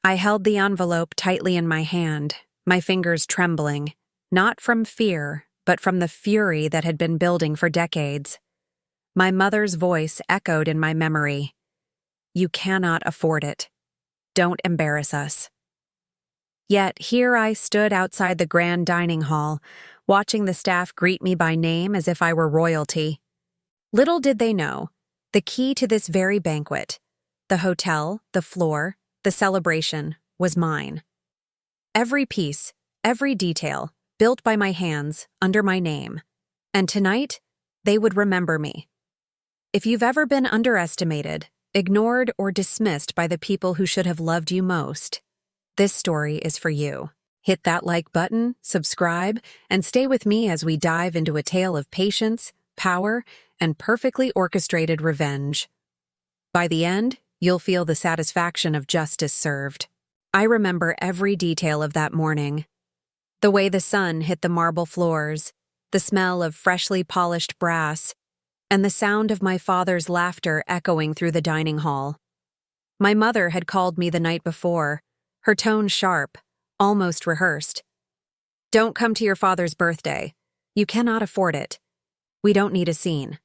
I held the envelope tightly in my hand, my fingers trembling, not from fear, but from the fury that had been building for decades. My mother's voice echoed in my memory. "You cannot afford it. Don't embarrass us." Yet here I stood outside the grand dining hall, watching the staff greet me by name as if I were royalty. Little did they know, the key to this very banquet, the hotel, the floor, the celebration, was mine. Every piece, every detail, built by my hands, under my name. And tonight, they would remember me. If you've ever been underestimated, ignored, or dismissed by the people who should have loved you most, this story is for you. Hit that like button, subscribe, and stay with me as we dive into a tale of patience, power, and perfectly orchestrated revenge. By the end, you'll feel the satisfaction of justice served. I remember every detail of that morning. The way the sun hit the marble floors, the smell of freshly polished brass, and the sound of my father's laughter echoing through the dining hall. My mother had called me the night before, her tone sharp, almost rehearsed. "Don't come to your father's birthday. You cannot afford it. We don't need a scene."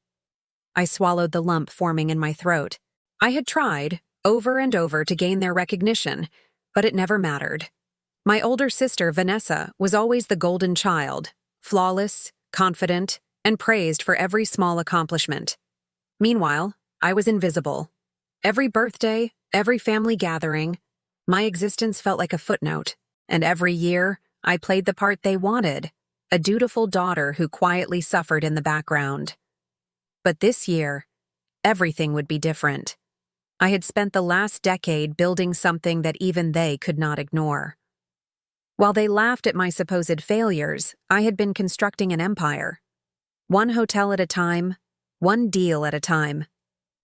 I swallowed the lump forming in my throat. I had tried, over and over, to gain their recognition, but it never mattered. My older sister, Vanessa, was always the golden child, flawless, confident, and praised for every small accomplishment. Meanwhile, I was invisible. Every birthday, every family gathering, my existence felt like a footnote, and every year, I played the part they wanted, a dutiful daughter who quietly suffered in the background. But this year, everything would be different. I had spent the last decade building something that even they could not ignore. While they laughed at my supposed failures, I had been constructing an empire. One hotel at a time, one deal at a time.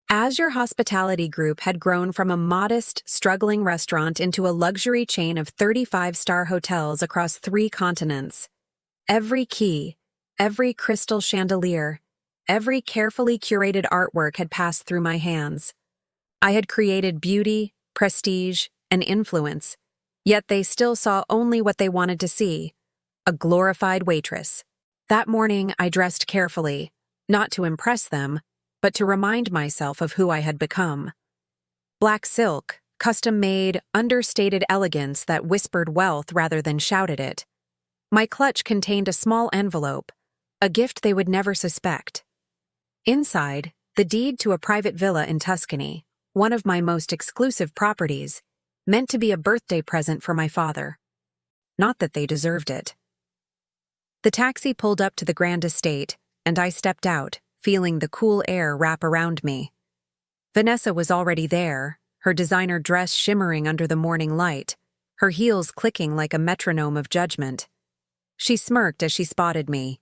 Azure Hospitality Group had grown from a modest, struggling restaurant into a luxury chain of 35-star hotels across 3 continents. Every key, every crystal chandelier, every carefully curated artwork had passed through my hands. I had created beauty, prestige, and influence, yet they still saw only what they wanted to see, a glorified waitress. That morning, I dressed carefully, not to impress them, but to remind myself of who I had become. Black silk, custom-made, understated elegance that whispered wealth rather than shouted it. My clutch contained a small envelope, a gift they would never suspect. Inside, the deed to a private villa in Tuscany, one of my most exclusive properties, meant to be a birthday present for my father. Not that they deserved it. The taxi pulled up to the grand estate, and I stepped out, feeling the cool air wrap around me. Vanessa was already there, her designer dress shimmering under the morning light, her heels clicking like a metronome of judgment. She smirked as she spotted me.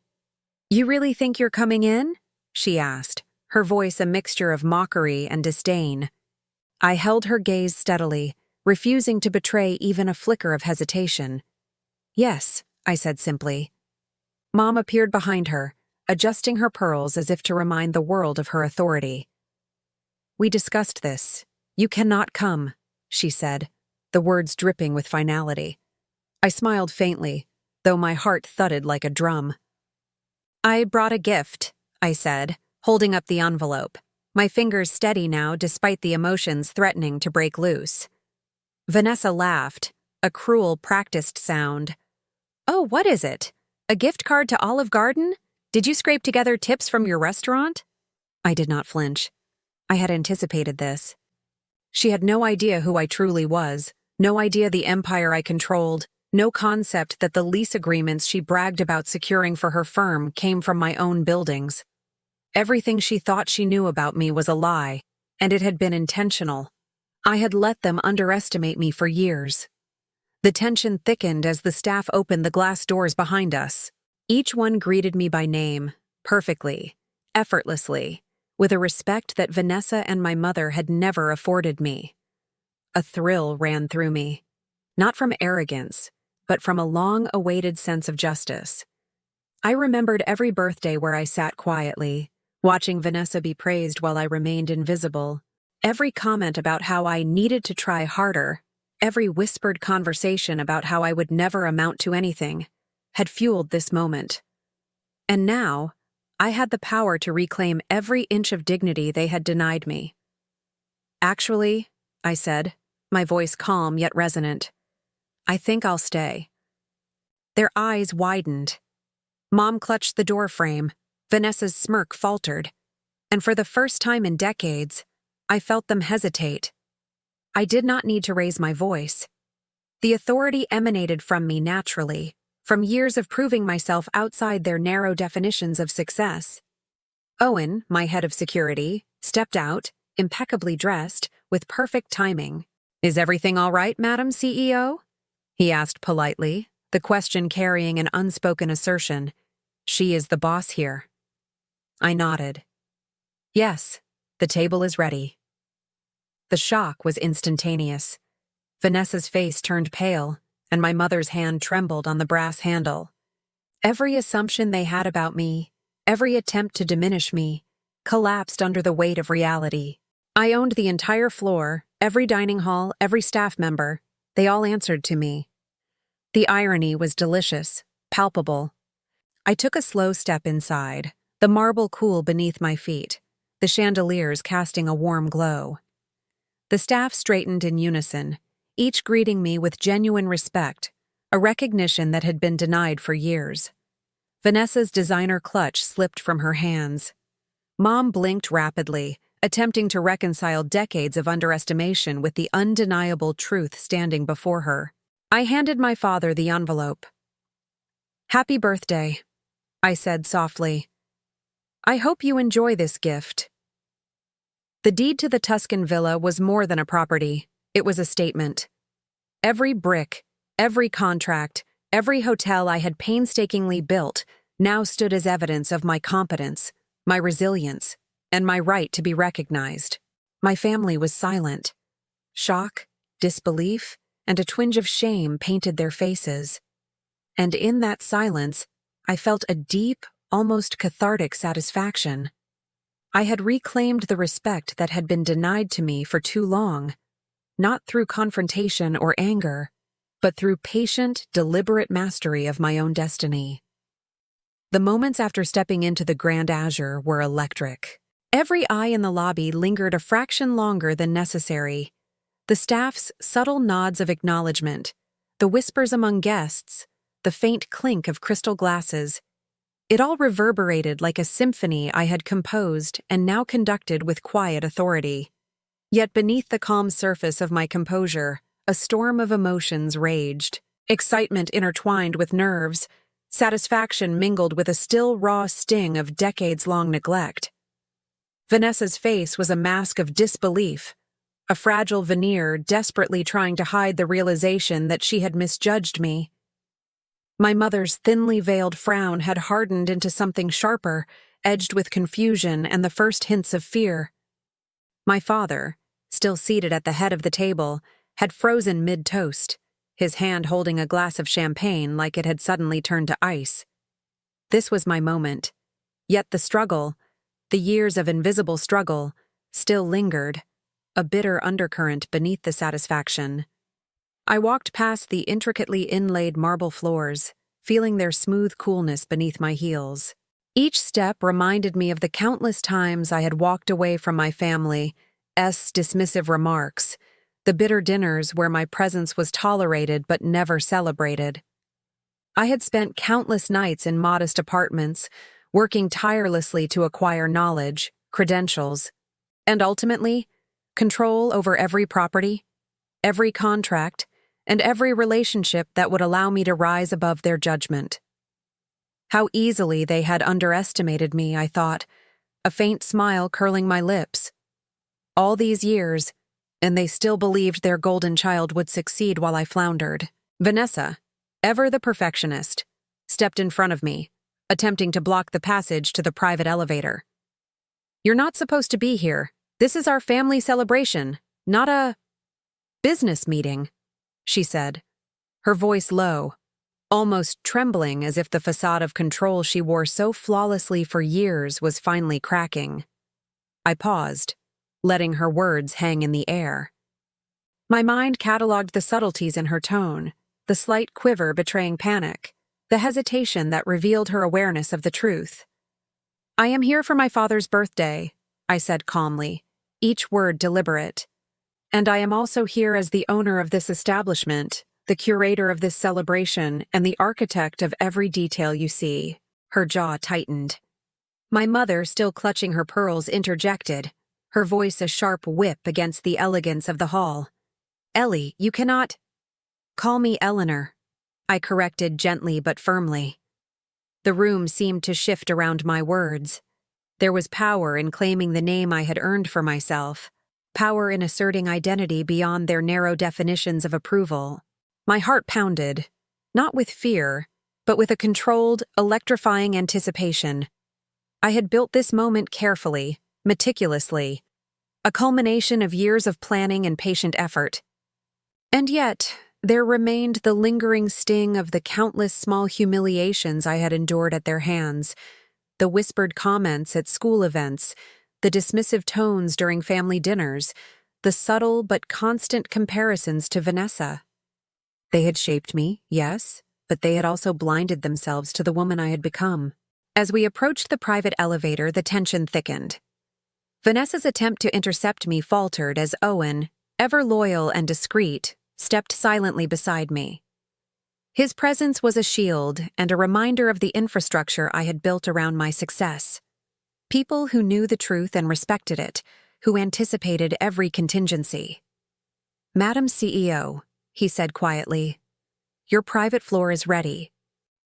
"You really think you're coming in?" she asked, her voice a mixture of mockery and disdain. I held her gaze steadily, refusing to betray even a flicker of hesitation. "Yes," I said simply. Mom appeared behind her, adjusting her pearls as if to remind the world of her authority. "We discussed this. You cannot come," she said, the words dripping with finality. I smiled faintly, though my heart thudded like a drum. "I brought a gift," I said, holding up the envelope, my fingers steady now despite the emotions threatening to break loose. Vanessa laughed, a cruel, practiced sound. "Oh, what is it? A gift card to Olive Garden? Did you scrape together tips from your restaurant?" I did not flinch. I had anticipated this. She had no idea who I truly was, no idea the empire I controlled, no concept that the lease agreements she bragged about securing for her firm came from my own buildings. Everything she thought she knew about me was a lie, and it had been intentional. I had let them underestimate me for years. The tension thickened as the staff opened the glass doors behind us. Each one greeted me by name, perfectly, effortlessly, with a respect that Vanessa and my mother had never afforded me. A thrill ran through me, not from arrogance, but from a long-awaited sense of justice. I remembered every birthday where I sat quietly, watching Vanessa be praised while I remained invisible, every comment about how I needed to try harder, Every whispered conversation about how I would never amount to anything had fueled this moment. And now, I had the power to reclaim every inch of dignity they had denied me. "Actually," I said, my voice calm yet resonant, "I think I'll stay." Their eyes widened. Mom clutched the door frame. Vanessa's smirk faltered. And for the first time in decades, I felt them hesitate. I did not need to raise my voice. The authority emanated from me naturally, from years of proving myself outside their narrow definitions of success. Owen, my head of security, stepped out, impeccably dressed, with perfect timing. "Is everything all right, Madam CEO?" he asked politely, the question carrying an unspoken assertion. "She is the boss here." I nodded. "Yes, the table is ready." The shock was instantaneous. Vanessa's face turned pale, and my mother's hand trembled on the brass handle. Every assumption they had about me, every attempt to diminish me, collapsed under the weight of reality. I owned the entire floor, every dining hall, every staff member. They all answered to me. The irony was delicious, palpable. I took a slow step inside, the marble cool beneath my feet, the chandeliers casting a warm glow. The staff straightened in unison, each greeting me with genuine respect, a recognition that had been denied for years. Vanessa's designer clutch slipped from her hands. Mom blinked rapidly, attempting to reconcile decades of underestimation with the undeniable truth standing before her. I handed my father the envelope. "Happy birthday," I said softly. "I hope you enjoy this gift." The deed to the Tuscan villa was more than a property. It was a statement. Every brick, every contract, every hotel I had painstakingly built now stood as evidence of my competence, my resilience, and my right to be recognized. My family was silent. Shock, disbelief, and a twinge of shame painted their faces. And in that silence, I felt a deep, almost cathartic satisfaction. I had reclaimed the respect that had been denied to me for too long, not through confrontation or anger, but through patient, deliberate mastery of my own destiny. The moments after stepping into the Grand Azure were electric. Every eye in the lobby lingered a fraction longer than necessary. The staff's subtle nods of acknowledgement, the whispers among guests, the faint clink of crystal glasses, it all reverberated like a symphony I had composed and now conducted with quiet authority. Yet beneath the calm surface of my composure, a storm of emotions raged. Excitement intertwined with nerves, satisfaction mingled with a still raw sting of decades-long neglect. Vanessa's face was a mask of disbelief, a fragile veneer desperately trying to hide the realization that she had misjudged me. My mother's thinly veiled frown had hardened into something sharper, edged with confusion and the first hints of fear. My father, still seated at the head of the table, had frozen mid-toast, his hand holding a glass of champagne like it had suddenly turned to ice. This was my moment. Yet the struggle, the years of invisible struggle, still lingered, a bitter undercurrent beneath the satisfaction. I walked past the intricately inlaid marble floors, feeling their smooth coolness beneath my heels. Each step reminded me of the countless times I had walked away from my family's dismissive remarks, the bitter dinners where my presence was tolerated but never celebrated. I had spent countless nights in modest apartments, working tirelessly to acquire knowledge, credentials, and ultimately, control over every property, every contract, and every relationship that would allow me to rise above their judgment. How easily they had underestimated me, I thought, a faint smile curling my lips. All these years, and they still believed their golden child would succeed while I floundered. Vanessa, ever the perfectionist, stepped in front of me, attempting to block the passage to the private elevator. "You're not supposed to be here. This is our family celebration, not a business meeting," she said, her voice low, almost trembling as if the facade of control she wore so flawlessly for years was finally cracking. I paused, letting her words hang in the air. My mind cataloged the subtleties in her tone, the slight quiver betraying panic, the hesitation that revealed her awareness of the truth. "I am here for my father's birthday," I said calmly, each word deliberate. "And I am also here as the owner of this establishment, the curator of this celebration, and the architect of every detail you see." Her jaw tightened. My mother, still clutching her pearls, interjected, her voice a sharp whip against the elegance of the hall. "Ellie, you cannot—" "Call me Eleanor," I corrected gently but firmly. The room seemed to shift around my words. There was power in claiming the name I had earned for myself, power in asserting identity beyond their narrow definitions of approval. My heart pounded, not with fear, but with a controlled, electrifying anticipation. I had built this moment carefully, meticulously, a culmination of years of planning and patient effort. And yet, there remained the lingering sting of the countless small humiliations I had endured at their hands, the whispered comments at school events, the dismissive tones during family dinners, the subtle but constant comparisons to Vanessa. They had shaped me, yes, but they had also blinded themselves to the woman I had become. As we approached the private elevator, the tension thickened. Vanessa's attempt to intercept me faltered as Owen, ever loyal and discreet, stepped silently beside me. His presence was a shield and a reminder of the infrastructure I had built around my success. People who knew the truth and respected it, who anticipated every contingency. "Madam CEO," he said quietly, "your private floor is ready.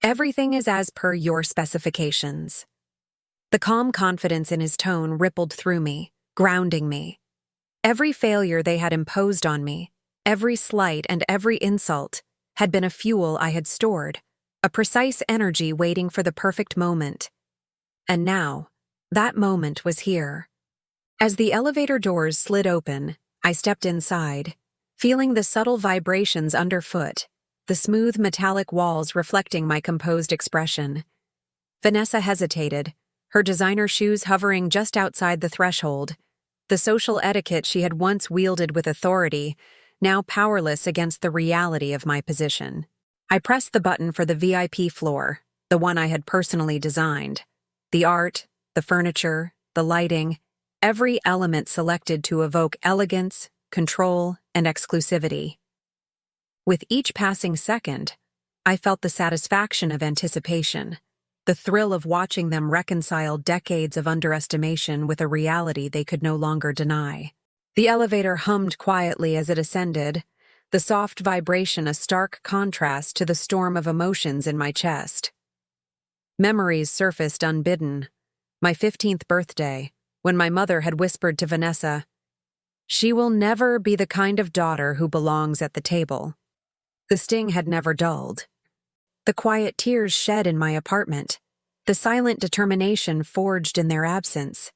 Everything is as per your specifications." The calm confidence in his tone rippled through me, grounding me. Every failure they had imposed on me, every slight and every insult, had been a fuel I had stored, a precise energy waiting for the perfect moment. And now, that moment was here. As the elevator doors slid open, I stepped inside, feeling the subtle vibrations underfoot, the smooth metallic walls reflecting my composed expression. Vanessa hesitated, her designer shoes hovering just outside the threshold, the social etiquette she had once wielded with authority, now powerless against the reality of my position. I pressed the button for the VIP floor, the one I had personally designed. The art, the furniture, the lighting, every element selected to evoke elegance, control, and exclusivity. With each passing second, I felt the satisfaction of anticipation, the thrill of watching them reconcile decades of underestimation with a reality they could no longer deny. The elevator hummed quietly as it ascended, the soft vibration a stark contrast to the storm of emotions in my chest. Memories surfaced unbidden. My 15th birthday, when my mother had whispered to Vanessa, "She will never be the kind of daughter who belongs at the table." The sting had never dulled. The quiet tears shed in my apartment, the silent determination forged in their absence.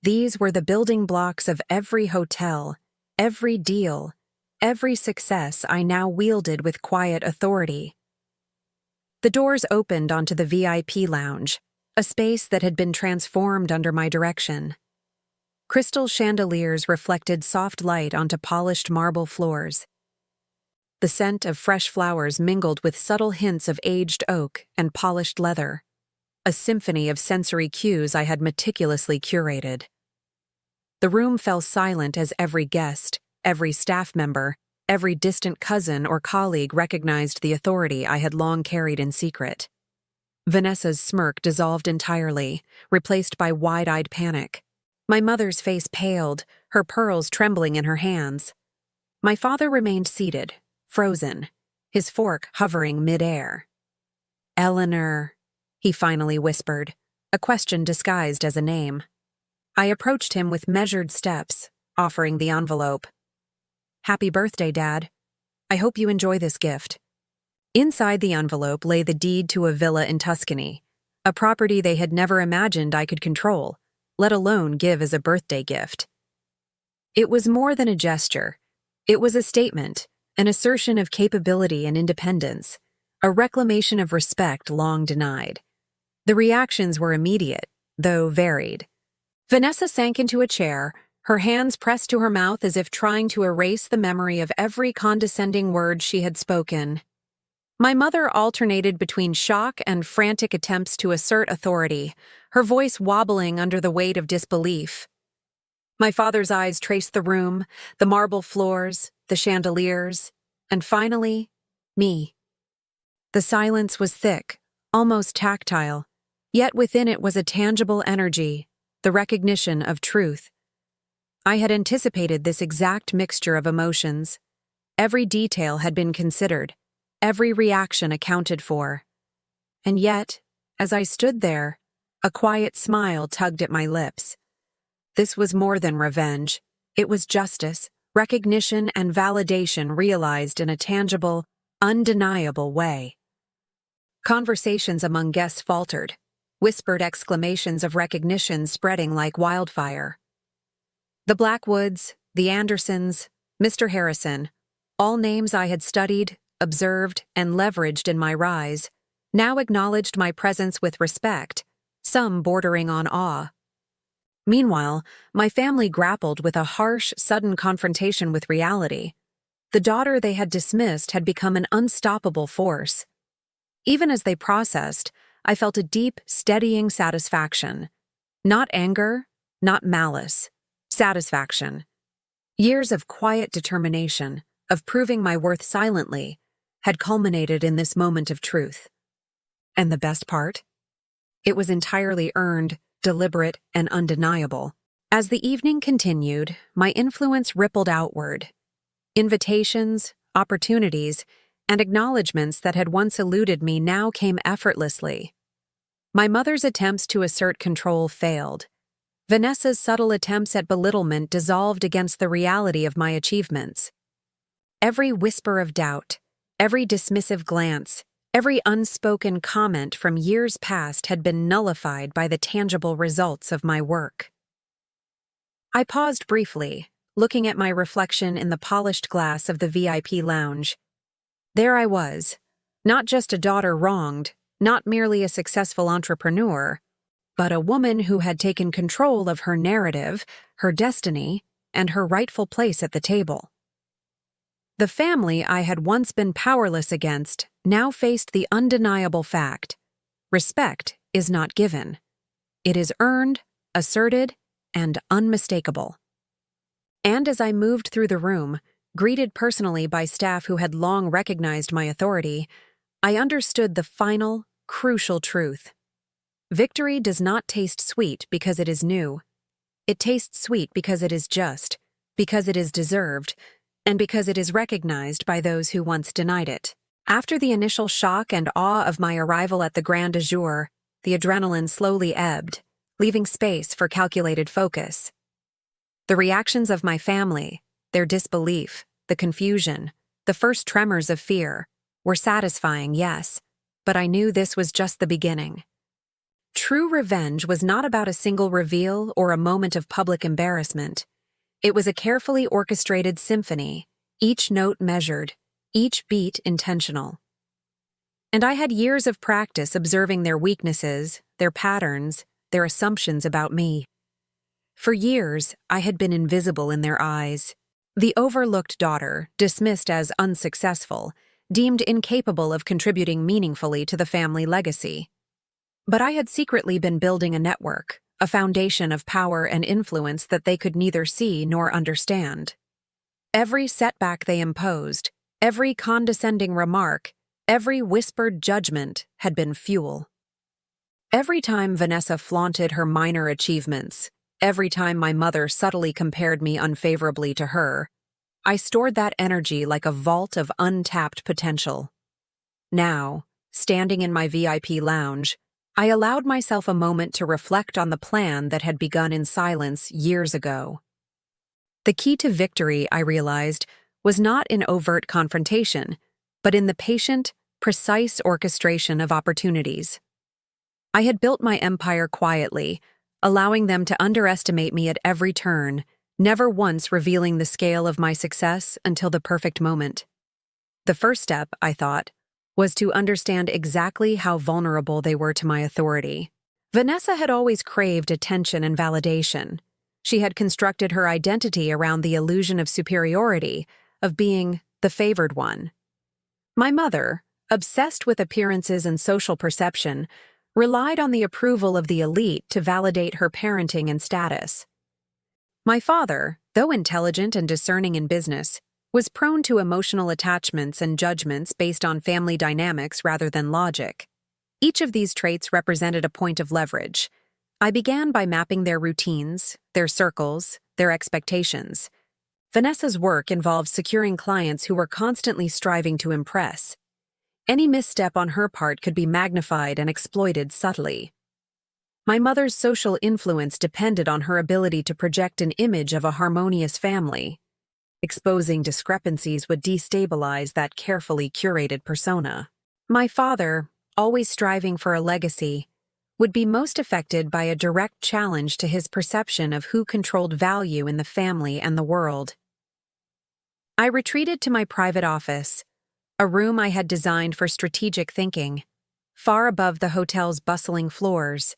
These were the building blocks of every hotel, every deal, every success I now wielded with quiet authority. The doors opened onto the VIP lounge, a space that had been transformed under my direction. Crystal chandeliers reflected soft light onto polished marble floors. The scent of fresh flowers mingled with subtle hints of aged oak and polished leather, a symphony of sensory cues I had meticulously curated. The room fell silent as every guest, every staff member, every distant cousin or colleague recognized the authority I had long carried in secret. Vanessa's smirk dissolved entirely, replaced by wide-eyed panic. My mother's face paled, her pearls trembling in her hands. My father remained seated, frozen, his fork hovering mid-air. "Eleanor," he finally whispered, a question disguised as a name. I approached him with measured steps, offering the envelope. "Happy birthday, Dad. I hope you enjoy this gift." Inside the envelope lay the deed to a villa in Tuscany, a property they had never imagined I could control, let alone give as a birthday gift. It was more than a gesture. It was a statement, an assertion of capability and independence, a reclamation of respect long denied. The reactions were immediate, though varied. Vanessa sank into a chair, her hands pressed to her mouth as if trying to erase the memory of every condescending word she had spoken. My mother alternated between shock and frantic attempts to assert authority, her voice wobbling under the weight of disbelief. My father's eyes traced the room, the marble floors, the chandeliers, and finally, me. The silence was thick, almost tactile, yet within it was a tangible energy, the recognition of truth. I had anticipated this exact mixture of emotions. Every detail had been considered, every reaction accounted for. And yet, as I stood there, a quiet smile tugged at my lips. This was more than revenge. It was justice, recognition, and validation realized in a tangible, undeniable way. Conversations among guests faltered, whispered exclamations of recognition spreading like wildfire. The Blackwoods, the Andersons, Mr. Harrison, all names I had studied, observed, and leveraged in my rise, now acknowledged my presence with respect, some bordering on awe. Meanwhile, my family grappled with a harsh, sudden confrontation with reality. The daughter they had dismissed had become an unstoppable force. Even as they processed, I felt a deep, steadying satisfaction. Not anger, not malice. Satisfaction. Years of quiet determination, of proving my worth silently, had culminated in this moment of truth. And the best part? It was entirely earned, deliberate, and undeniable. As the evening continued, my influence rippled outward. Invitations, opportunities, and acknowledgments that had once eluded me now came effortlessly. My mother's attempts to assert control failed. Vanessa's subtle attempts at belittlement dissolved against the reality of my achievements. Every whisper of doubt, every dismissive glance, every unspoken comment from years past had been nullified by the tangible results of my work. I paused briefly, looking at my reflection in the polished glass of the VIP lounge. There I was, not just a daughter wronged, not merely a successful entrepreneur, but a woman who had taken control of her narrative, her destiny, and her rightful place at the table. The family I had once been powerless against now faced the undeniable fact: respect is not given. It is earned, asserted, and unmistakable. And as I moved through the room, greeted personally by staff who had long recognized my authority, I understood the final, crucial truth. Victory does not taste sweet because it is new. It tastes sweet because it is just, because it is deserved, and because it is recognized by those who once denied it. After the initial shock and awe of my arrival at the Grand Azure, the adrenaline slowly ebbed, leaving space for calculated focus. The reactions of my family, their disbelief, the confusion, the first tremors of fear, were satisfying, yes, but I knew this was just the beginning. True revenge was not about a single reveal or a moment of public embarrassment. It was a carefully orchestrated symphony, each note measured, each beat intentional. And I had years of practice observing their weaknesses, their patterns, their assumptions about me. For years, I had been invisible in their eyes. The overlooked daughter, dismissed as unsuccessful, deemed incapable of contributing meaningfully to the family legacy. But I had secretly been building a network, a foundation of power and influence that they could neither see nor understand. Every setback they imposed, every condescending remark, every whispered judgment had been fuel. Every time Vanessa flaunted her minor achievements, every time my mother subtly compared me unfavorably to her, I stored that energy like a vault of untapped potential. Now, standing in my VIP lounge, I allowed myself a moment to reflect on the plan that had begun in silence years ago. The key to victory, I realized, was not in overt confrontation, but in the patient, precise orchestration of opportunities. I had built my empire quietly, allowing them to underestimate me at every turn, never once revealing the scale of my success until the perfect moment. The first step, I thought, was to understand exactly how vulnerable they were to my authority. Vanessa had always craved attention and validation. She had constructed her identity around the illusion of superiority, of being the favored one. My mother, obsessed with appearances and social perception, relied on the approval of the elite to validate her parenting and status. My father, though intelligent and discerning in business, was prone to emotional attachments and judgments based on family dynamics rather than logic. Each of these traits represented a point of leverage. I began by mapping their routines, their circles, their expectations. Vanessa's work involved securing clients who were constantly striving to impress. Any misstep on her part could be magnified and exploited subtly. My mother's social influence depended on her ability to project an image of a harmonious family. Exposing discrepancies would destabilize that carefully curated persona. My father, always striving for a legacy, would be most affected by a direct challenge to his perception of who controlled value in the family and the world. I retreated to my private office, a room I had designed for strategic thinking, far above the hotel's bustling floors.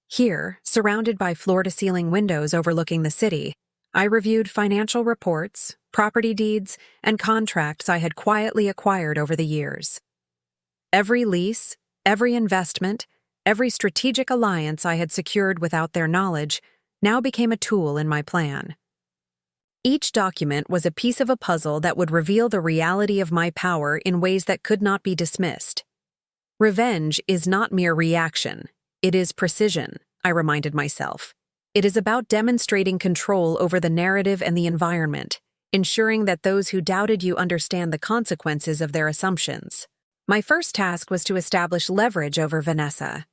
Here, surrounded by floor-to-ceiling windows overlooking the city, I reviewed financial reports, property deeds, and contracts I had quietly acquired over the years. Every lease, every investment, every strategic alliance I had secured without their knowledge now became a tool in my plan. Each document was a piece of a puzzle that would reveal the reality of my power in ways that could not be dismissed. Revenge is not mere reaction. It is precision, I reminded myself. It is about demonstrating control over the narrative and the environment, ensuring that those who doubted you understand the consequences of their assumptions. My first task was to establish leverage over Vanessa.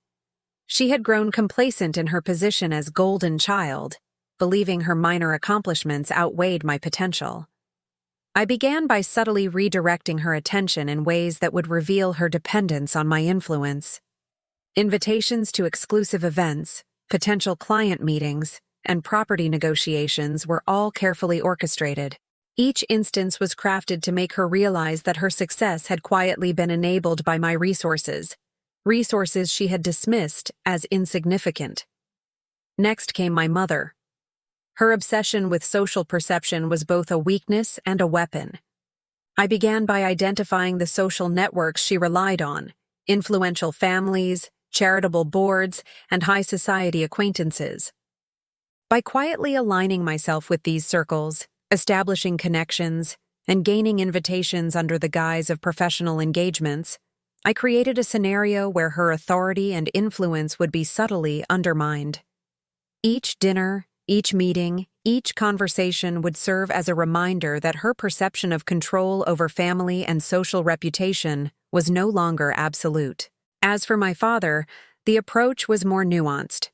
She had grown complacent in her position as golden child, believing her minor accomplishments outweighed my potential. I began by subtly redirecting her attention in ways that would reveal her dependence on my influence. Invitations to exclusive events, potential client meetings, and property negotiations were all carefully orchestrated. Each instance was crafted to make her realize that her success had quietly been enabled by my resources she had dismissed as insignificant. Next came my mother. Her obsession with social perception was both a weakness and a weapon. I began by identifying the social networks she relied on: influential families, charitable boards, and high society acquaintances. By quietly aligning myself with these circles, establishing connections, and gaining invitations under the guise of professional engagements, I created a scenario where her authority and influence would be subtly undermined. Each dinner, each meeting, each conversation would serve as a reminder that her perception of control over family and social reputation was no longer absolute. As for my father, the approach was more nuanced.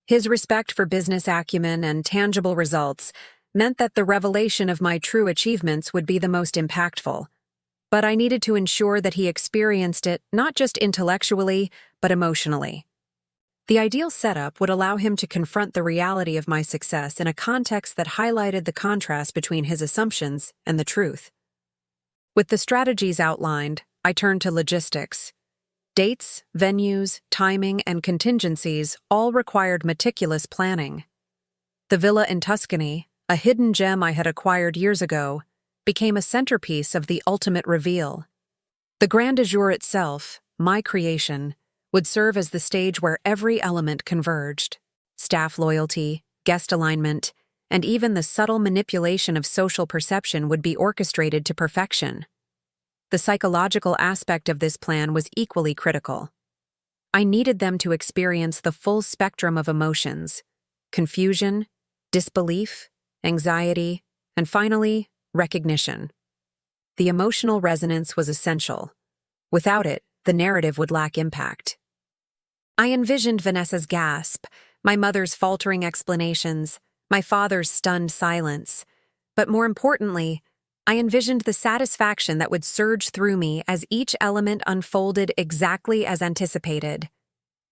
His respect for business acumen and tangible results meant that the revelation of my true achievements would be the most impactful. But I needed to ensure that he experienced it not just intellectually, but emotionally. The ideal setup would allow him to confront the reality of my success in a context that highlighted the contrast between his assumptions and the truth. With the strategies outlined, I turned to logistics. Dates, venues, timing, and contingencies all required meticulous planning. The villa in Tuscany, a hidden gem I had acquired years ago, became a centerpiece of the ultimate reveal. The Grand Azure itself, my creation, would serve as the stage where every element converged: staff loyalty, guest alignment, and even the subtle manipulation of social perception would be orchestrated to perfection. The psychological aspect of this plan was equally critical. I needed them to experience the full spectrum of emotions: confusion, disbelief, anxiety, and finally, recognition. The emotional resonance was essential. Without it, the narrative would lack impact. I envisioned Vanessa's gasp, my mother's faltering explanations, my father's stunned silence, but more importantly, I envisioned the satisfaction that would surge through me as each element unfolded exactly as anticipated.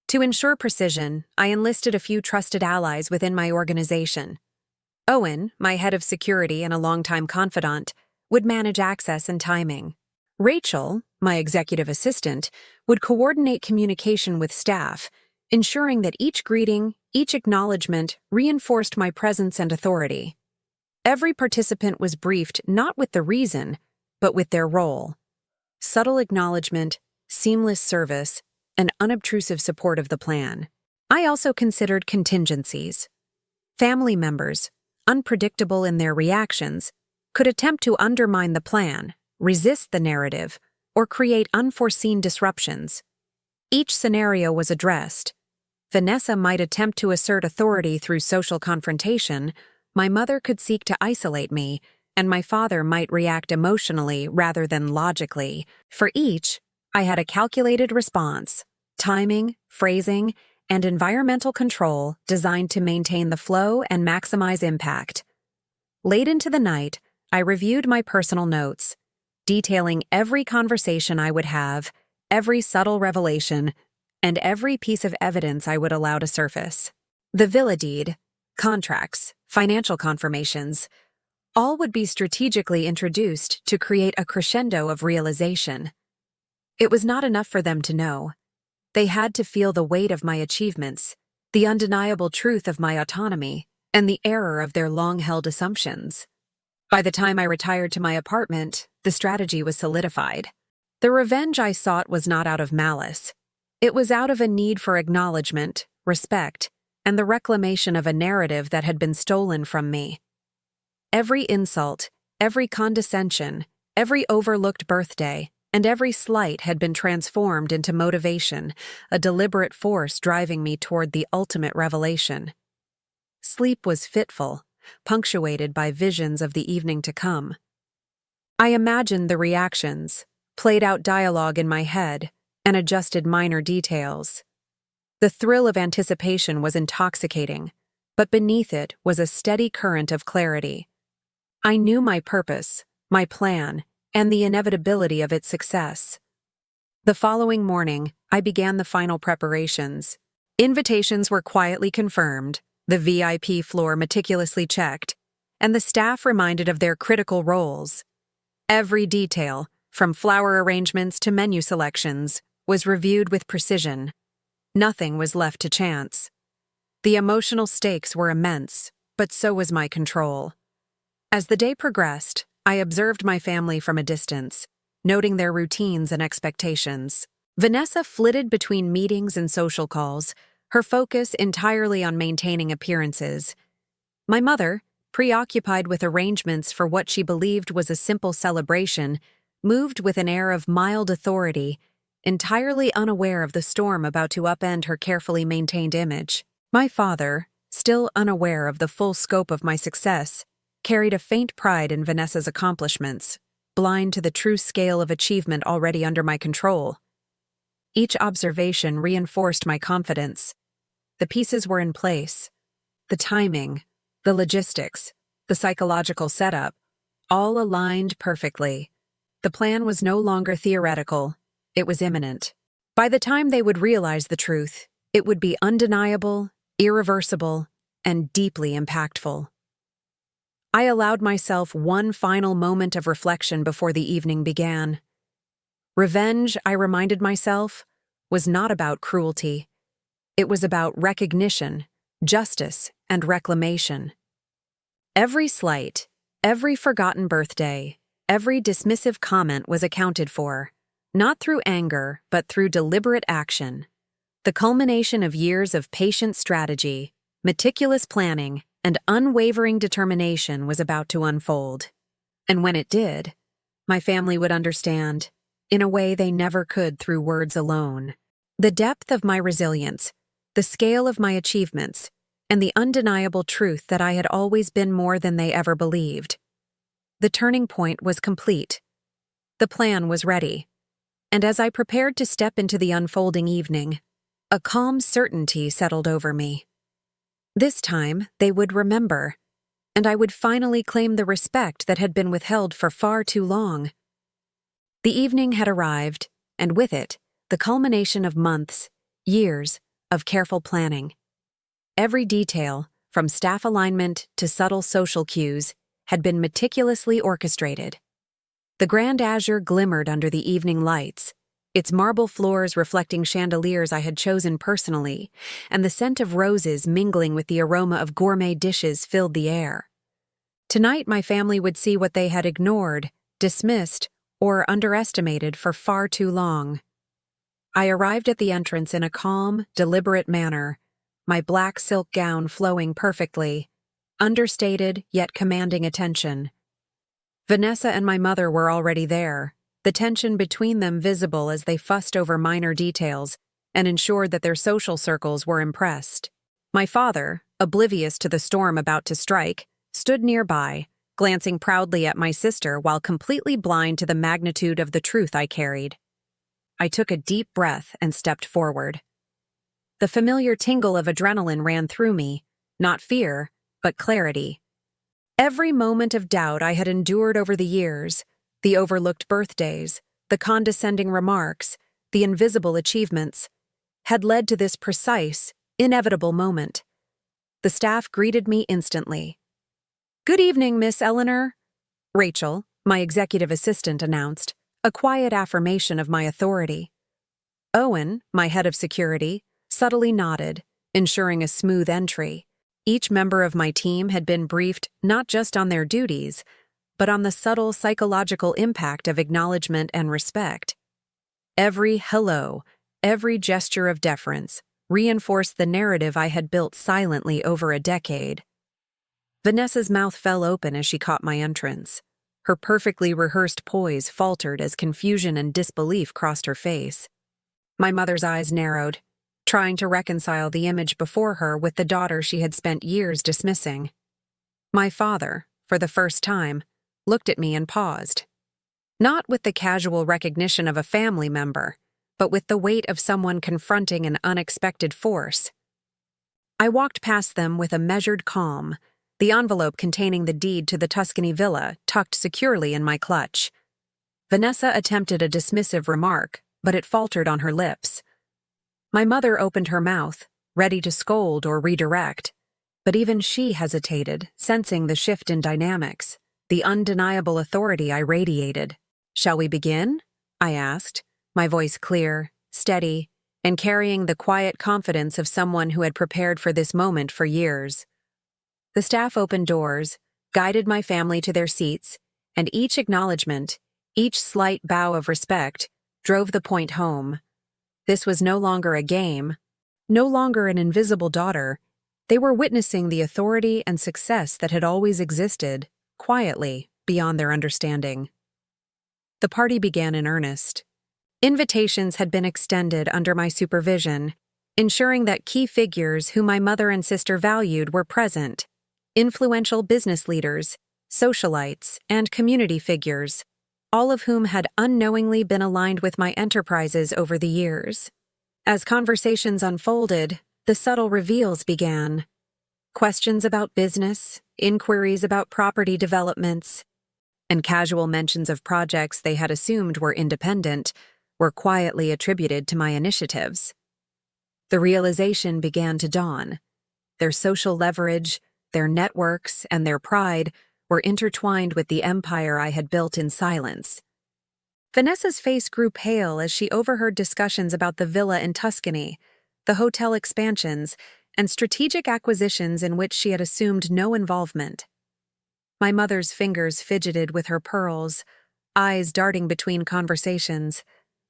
To ensure precision, I enlisted a few trusted allies within my organization. Owen, my head of security and a longtime confidant, would manage access and timing. Rachel, my executive assistant, would coordinate communication with staff, ensuring that each greeting, Each acknowledgement reinforced my presence and authority. Every participant was briefed not with the reason, but with their role. Subtle acknowledgement, seamless service, and unobtrusive support of the plan. I also considered contingencies. Family members, unpredictable in their reactions, could attempt to undermine the plan, resist the narrative, or create unforeseen disruptions. Each scenario was addressed. Vanessa might attempt to assert authority through social confrontation, my mother could seek to isolate me, and my father might react emotionally rather than logically. For each, I had a calculated response, timing, phrasing, and environmental control designed to maintain the flow and maximize impact. Late into the night, I reviewed my personal notes, detailing every conversation I would have, every subtle revelation, and every piece of evidence I would allow to surface. The villa deed, contracts, financial confirmations, all would be strategically introduced to create a crescendo of realization. It was not enough for them to know. They had to feel the weight of my achievements, the undeniable truth of my autonomy, and the error of their long-held assumptions. By the time I retired to my apartment, the strategy was solidified. The revenge I sought was not out of malice. It was out of a need for acknowledgement, respect, and the reclamation of a narrative that had been stolen from me. Every insult, every condescension, every overlooked birthday, and every slight had been transformed into motivation, a deliberate force driving me toward the ultimate revelation. Sleep was fitful, punctuated by visions of the evening to come. I imagined the reactions, played out dialogue in my head, and adjusted minor details. The thrill of anticipation was intoxicating, but beneath it was a steady current of clarity. I knew my purpose, my plan, and the inevitability of its success. The following morning, I began the final preparations. Invitations were quietly confirmed, the VIP floor meticulously checked, and the staff reminded of their critical roles. Every detail, from flower arrangements to menu selections, was reviewed with precision. Nothing was left to chance. The emotional stakes were immense, but so was my control. As the day progressed, I observed my family from a distance, noting their routines and expectations. Vanessa flitted between meetings and social calls, her focus entirely on maintaining appearances. My mother, preoccupied with arrangements for what she believed was a simple celebration, moved with an air of mild authority, entirely unaware of the storm about to upend her carefully maintained image. My father, still unaware of the full scope of my success, carried a faint pride in Vanessa's accomplishments, blind to the true scale of achievement already under my control. Each observation reinforced my confidence. The pieces were in place. The timing, the logistics, the psychological setup, all aligned perfectly. The plan was no longer theoretical, it was imminent. By the time they would realize the truth, it would be undeniable, irreversible, and deeply impactful. I allowed myself one final moment of reflection before the evening began. Revenge, I reminded myself, was not about cruelty. It was about recognition, justice, and reclamation. Every slight, every forgotten birthday, every dismissive comment was accounted for, not through anger, but through deliberate action. The culmination of years of patient strategy, meticulous planning, and unwavering determination was about to unfold. And when it did, my family would understand, in a way they never could through words alone. The depth of my resilience, the scale of my achievements, and the undeniable truth that I had always been more than they ever believed. The turning point was complete. The plan was ready. And as I prepared to step into the unfolding evening, a calm certainty settled over me. This time, they would remember, and I would finally claim the respect that had been withheld for far too long. The evening had arrived, and with it, the culmination of months, years, of careful planning. Every detail, from staff alignment to subtle social cues, had been meticulously orchestrated. The grand azure glimmered under the evening lights, its marble floors reflecting chandeliers I had chosen personally, and the scent of roses mingling with the aroma of gourmet dishes filled the air. Tonight my family would see what they had ignored, dismissed, or underestimated for far too long. I arrived at the entrance in a calm, deliberate manner, my black silk gown flowing perfectly, understated yet commanding attention. Vanessa and my mother were already there, the tension between them visible as they fussed over minor details and ensured that their social circles were impressed. My father, oblivious to the storm about to strike, stood nearby, glancing proudly at my sister while completely blind to the magnitude of the truth I carried. I took a deep breath and stepped forward. The familiar tingle of adrenaline ran through me, not fear, but clarity. Every moment of doubt I had endured over the years, the overlooked birthdays, the condescending remarks, the invisible achievements, had led to this precise, inevitable moment. The staff greeted me instantly. "Good evening, Miss Eleanor," Rachel, my executive assistant, announced, a quiet affirmation of my authority. Owen, my head of security, subtly nodded, ensuring a smooth entry. Each member of my team had been briefed not just on their duties, but on the subtle psychological impact of acknowledgement and respect. Every hello, every gesture of deference, reinforced the narrative I had built silently over a decade. Vanessa's mouth fell open as she caught my entrance. Her perfectly rehearsed poise faltered as confusion and disbelief crossed her face. My mother's eyes narrowed, trying to reconcile the image before her with the daughter she had spent years dismissing. My father, for the first time, looked at me and paused. Not with the casual recognition of a family member, but with the weight of someone confronting an unexpected force. I walked past them with a measured calm, the envelope containing the deed to the Tuscany villa tucked securely in my clutch. Vanessa attempted a dismissive remark, but it faltered on her lips. My mother opened her mouth, ready to scold or redirect, but even she hesitated, sensing the shift in dynamics, the undeniable authority I radiated. "Shall we begin?" I asked, my voice clear, steady, and carrying the quiet confidence of someone who had prepared for this moment for years. The staff opened doors, guided my family to their seats, and each acknowledgement, each slight bow of respect, drove the point home. This was no longer a game, no longer an invisible daughter. They were witnessing the authority and success that had always existed, quietly, beyond their understanding. The party began in earnest. Invitations had been extended under my supervision, ensuring that key figures who my mother and sister valued were present: influential business leaders, socialites, and community figures, all of whom had unknowingly been aligned with my enterprises over the years. As conversations unfolded, the subtle reveals began. Questions about business, inquiries about property developments, and casual mentions of projects they had assumed were independent were quietly attributed to my initiatives. The realization began to dawn. Their social leverage, their networks, and their pride were intertwined with the empire I had built in silence. Vanessa's face grew pale as she overheard discussions about the villa in Tuscany, the hotel expansions, and strategic acquisitions in which she had assumed no involvement. My mother's fingers fidgeted with her pearls, eyes darting between conversations,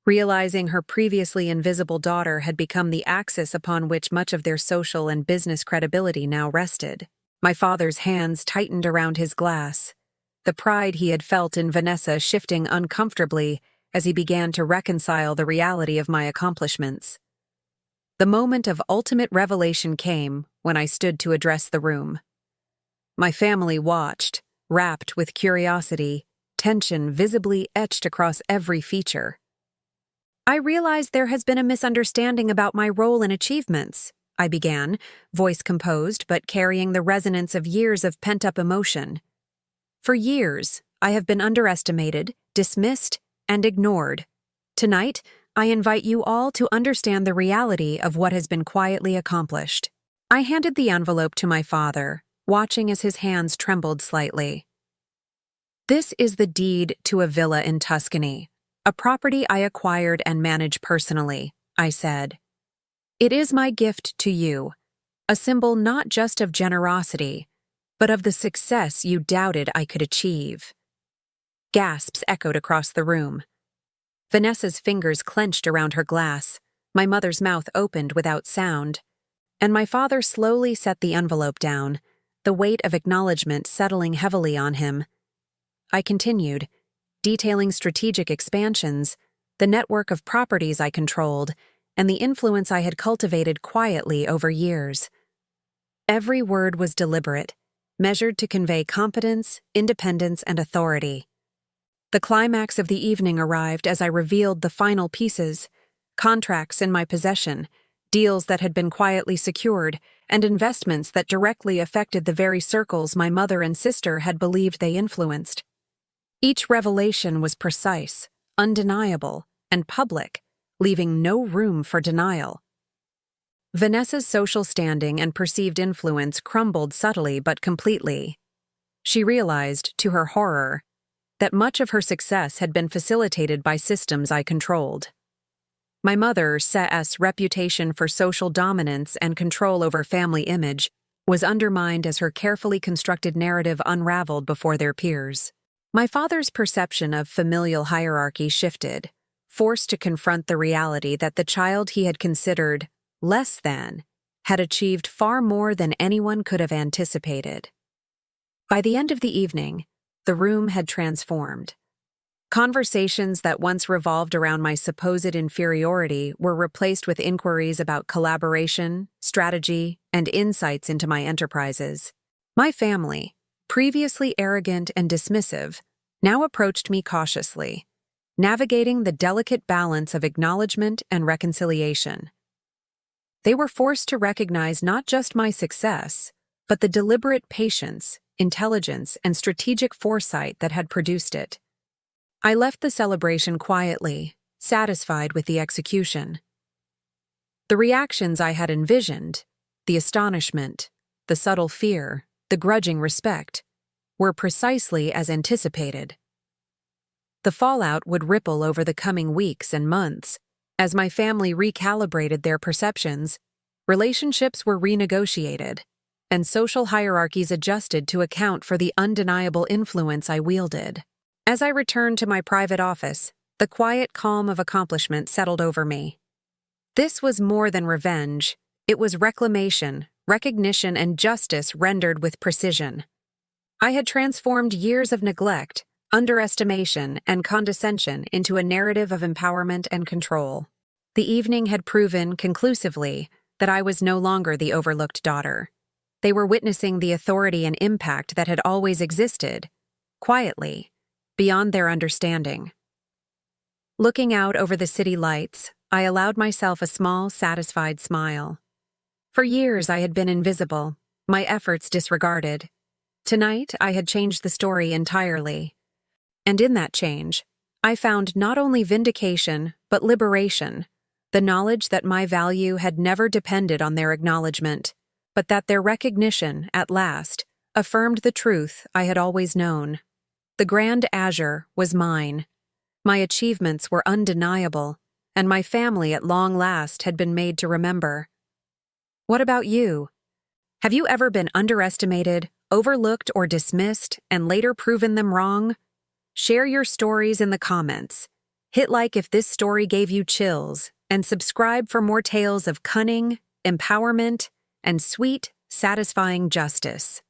realizing her previously invisible daughter had become the axis upon which much of their social and business credibility now rested. My father's hands tightened around his glass, the pride he had felt in Vanessa shifting uncomfortably as he began to reconcile the reality of my accomplishments. The moment of ultimate revelation came when I stood to address the room. My family watched, rapt with curiosity, tension visibly etched across every feature. "I realize there has been a misunderstanding about my role and achievements," I began, voice composed but carrying the resonance of years of pent-up emotion. "For years, I have been underestimated, dismissed, and ignored. Tonight, I invite you all to understand the reality of what has been quietly accomplished." I handed the envelope to my father, watching as his hands trembled slightly. "This is the deed to a villa in Tuscany, a property I acquired and manage personally, I said. It is my gift to you, a symbol not just of generosity, but of the success you doubted I could achieve. Gasps echoed across the room. Vanessa's fingers clenched around her glass, my mother's mouth opened without sound, and my father slowly set the envelope down, the weight of acknowledgement settling heavily on him. I continued, detailing strategic expansions, the network of properties I controlled, and the influence I had cultivated quietly over years. Every word was deliberate, measured to convey competence, independence, and authority. The climax of the evening arrived as I revealed the final pieces, contracts in my possession, deals that had been quietly secured, and investments that directly affected the very circles my mother and sister had believed they influenced. Each revelation was precise, undeniable, and public, leaving no room for denial. Vanessa's social standing and perceived influence crumbled subtly but completely. She realized, to her horror, that much of her success had been facilitated by systems I controlled. My mother's reputation for social dominance and control over family image was undermined as her carefully constructed narrative unraveled before their peers. My father's perception of familial hierarchy shifted, forced to confront the reality that the child he had considered less than had achieved far more than anyone could have anticipated. By the end of the evening, the room had transformed. Conversations that once revolved around my supposed inferiority were replaced with inquiries about collaboration, strategy, and insights into my enterprises. My family, previously arrogant and dismissive, now approached me cautiously, navigating the delicate balance of acknowledgement and reconciliation. They were forced to recognize not just my success, but the deliberate patience, intelligence, and strategic foresight that had produced it. I left the celebration quietly, satisfied with the execution. The reactions I had envisioned, the astonishment, the subtle fear, the grudging respect, were precisely as anticipated. The fallout would ripple over the coming weeks and months. As my family recalibrated their perceptions, relationships were renegotiated, and social hierarchies adjusted to account for the undeniable influence I wielded. As I returned to my private office, the quiet calm of accomplishment settled over me. This was more than revenge. It was reclamation, recognition, and justice rendered with precision. I had transformed years of neglect, underestimation, and condescension into a narrative of empowerment and control. The evening had proven conclusively that I was no longer the overlooked daughter. They were witnessing the authority and impact that had always existed, quietly, beyond their understanding. Looking out over the city lights, I allowed myself a small, satisfied smile. For years I had been invisible, my efforts disregarded. Tonight I had changed the story entirely. And in that change, I found not only vindication, but liberation, the knowledge that my value had never depended on their acknowledgement, but that their recognition, at last, affirmed the truth I had always known. The grand azure was mine. My achievements were undeniable, and my family at long last had been made to remember. What about you? Have you ever been underestimated, overlooked, or dismissed, and later proven them wrong? Share your stories in the comments. Hit like if this story gave you chills, and subscribe for more tales of cunning, empowerment, and sweet, satisfying justice.